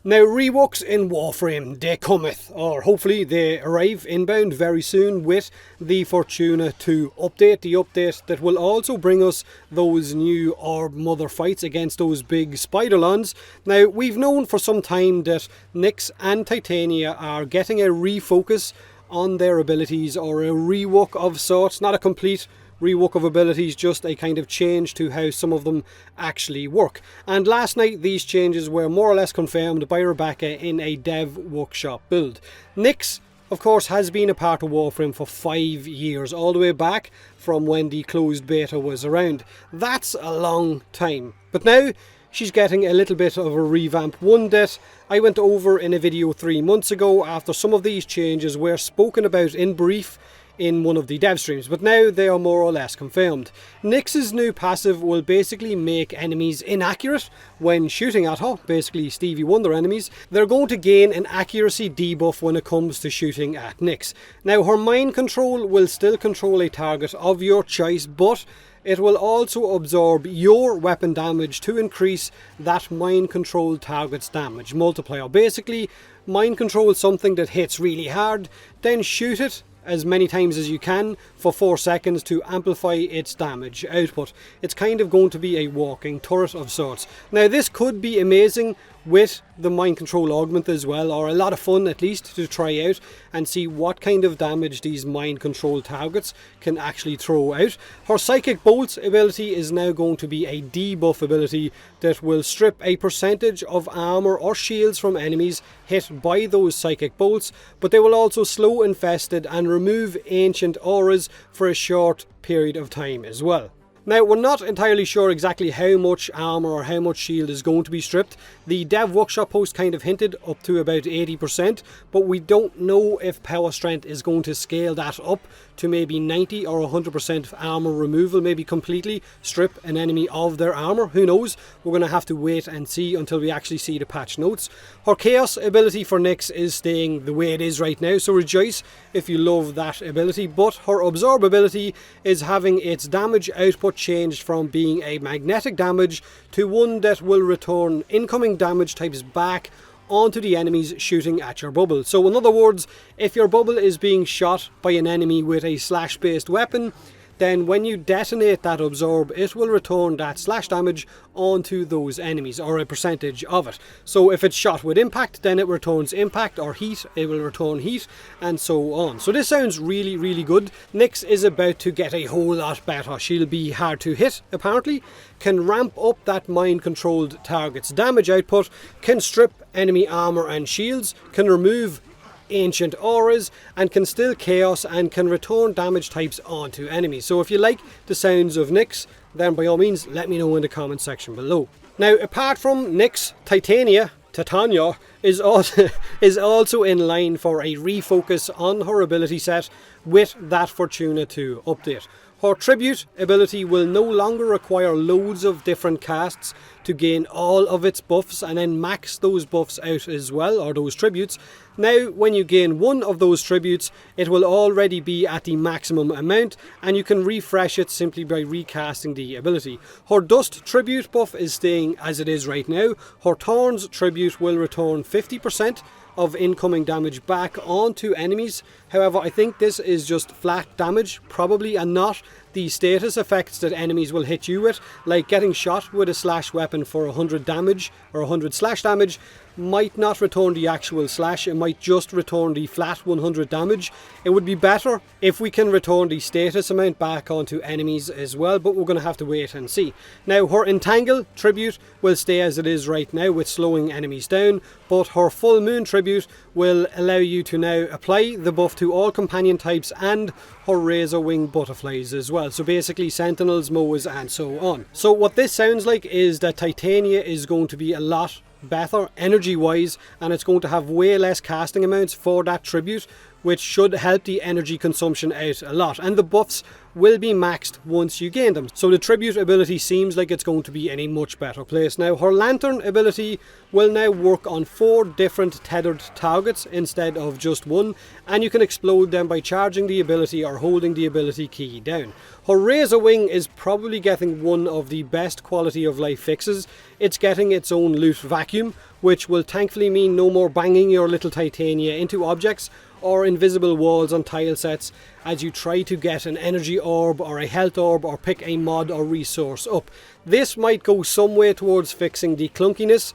Now, reworks in Warframe, they cometh, or hopefully they arrive inbound very soon with the Fortuna 2 update, the update that will also bring us those new Orb Mother fights against those big Spiderlons. Now, we've known for some time that Nyx and Titania are getting a refocus on their abilities, or a rework of sorts, not a complete rework of abilities, just a kind of change to how some of them actually work. And last night these changes were more or less confirmed by Rebecca in a dev workshop build. Nyx, of course, has been a part of Warframe for 5 years, all the way back from when the closed beta was around. That's a long time. But now she's getting a little bit of a revamp, one that I went over in a video 3 months ago after some of these changes were spoken about in brief in one of the dev streams, but now they are more or less confirmed. Nyx's new passive will basically make enemies inaccurate when shooting at her, basically Stevie Wonder enemies. They're going to gain an accuracy debuff when it comes to shooting at Nyx. Now, her mind control will still control a target of your choice, but it will also absorb your weapon damage to increase that mind controlled target's damage multiplier. Basically, mind control something that hits really hard, then shoot it as many times as you can for 4 seconds to amplify its damage output. It's kind of going to be a walking turret of sorts. Now, this could be amazing with the mind control augment as well, or a lot of fun at least to try out and see what kind of damage these mind control targets can actually throw out. Her psychic bolts ability is now going to be a debuff ability that will strip a percentage of armor or shields from enemies hit by those psychic bolts, but they will also slow infested and remove ancient auras for a short period of time as well. Now, we're not entirely sure exactly how much armor or how much shield is going to be stripped. The dev workshop post kind of hinted up to about 80%, but we don't know if power strength is going to scale that up to maybe 90 or 100% armor removal, maybe completely strip an enemy of their armor. Who knows? We're going to have to wait and see until we actually see the patch notes. Her chaos ability for Nyx is staying the way it is right now, so rejoice if you love that ability, but her absorb ability is having its damage output changed from being a magnetic damage to one that will return incoming damage types back onto the enemies shooting at your bubble. So in other words, if your bubble is being shot by an enemy with a slash based weapon, then when you detonate that absorb, it will return that slash damage onto those enemies, or a percentage of it. So if it's shot with impact, then it returns impact, or heat, it will return heat, and so on. So this sounds really, really good. Nyx is about to get a whole lot better. She'll be hard to hit, apparently, can ramp up that mind-controlled target's damage output, can strip enemy armor and shields, can remove ancient auras, and can still chaos and can return damage types onto enemies. So if you like the sounds of Nyx, then by all means let me know in the comment section below. Now, apart from Nyx, Titania is also in line for a refocus on her ability set with that Fortuna 2 update. Her tribute ability will no longer require loads of different casts to gain all of its buffs and then max those buffs out as well, or those tributes. Now, when you gain one of those tributes, it will already be at the maximum amount, and you can refresh it simply by recasting the ability. Her dust tribute buff is staying as it is right now. Her thorns tribute will return 50% of incoming damage back onto enemies. However, I think this is just flat damage probably, and not the status effects that enemies will hit you with, like getting shot with a slash weapon for 100 damage or 100 slash damage might not return the actual slash, it might just return the flat 100 damage. It would be better if we can return the status amount back onto enemies as well, but we're going to have to wait and see. Now, her entangle tribute will stay as it is right now with slowing enemies down, but her full moon tribute will allow you to now apply the buff to all companion types and her razor wing butterflies as well. So basically sentinels, moas, and so on. So what this sounds like is that Titania is going to be a lot better energy wise, and it's going to have way less casting amounts for that tribute, which should help the energy consumption out a lot, and the buffs will be maxed once you gain them. So the tribute ability seems like it's going to be in a much better place. Now her lantern ability will now work on 4 different tethered targets instead of just one, and you can explode them by charging the ability or holding the ability key down. Her razor wing is probably getting one of the best quality of life fixes. It's getting its own loot vacuum, which will thankfully mean no more banging your little Titania into objects or invisible walls on tile sets as you try to get an energy orb or a health orb or pick a mod or resource up. This might go some way towards fixing the clunkiness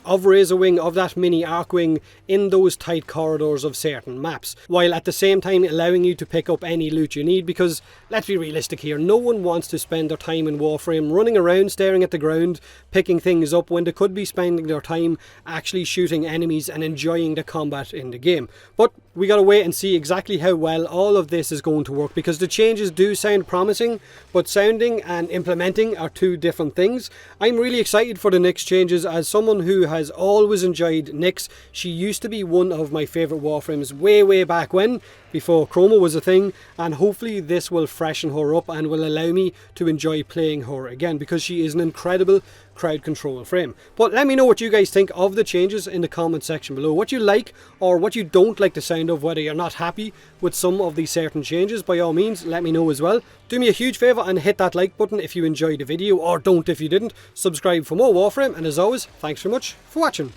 of Razor Wing, of that mini arc wing in those tight corridors of certain maps, while at the same time allowing you to pick up any loot you need, because let's be realistic here, no one wants to spend their time in Warframe running around staring at the ground picking things up when they could be spending their time actually shooting enemies and enjoying the combat in the game. But we gotta wait and see exactly how well all of this is going to work, because the changes do sound promising, but sounding and implementing are 2 different things. I'm really excited for the Nyx changes. As someone who has always enjoyed Nyx, she used to be one of my favourite Warframes way back when, before Chroma was a thing, and hopefully this will freshen her up and will allow me to enjoy playing her again, because she is an incredible crowd control frame. But let me know what you guys think of the changes in the comment section below, what you like or what you don't like the sound of, whether you're not happy with some of these certain changes. By all means, let me know as well. Do me a huge favour and hit that like button if you enjoyed the video, or don't if you didn't. Subscribe for more Warframe, and as always, thanks very much for watching.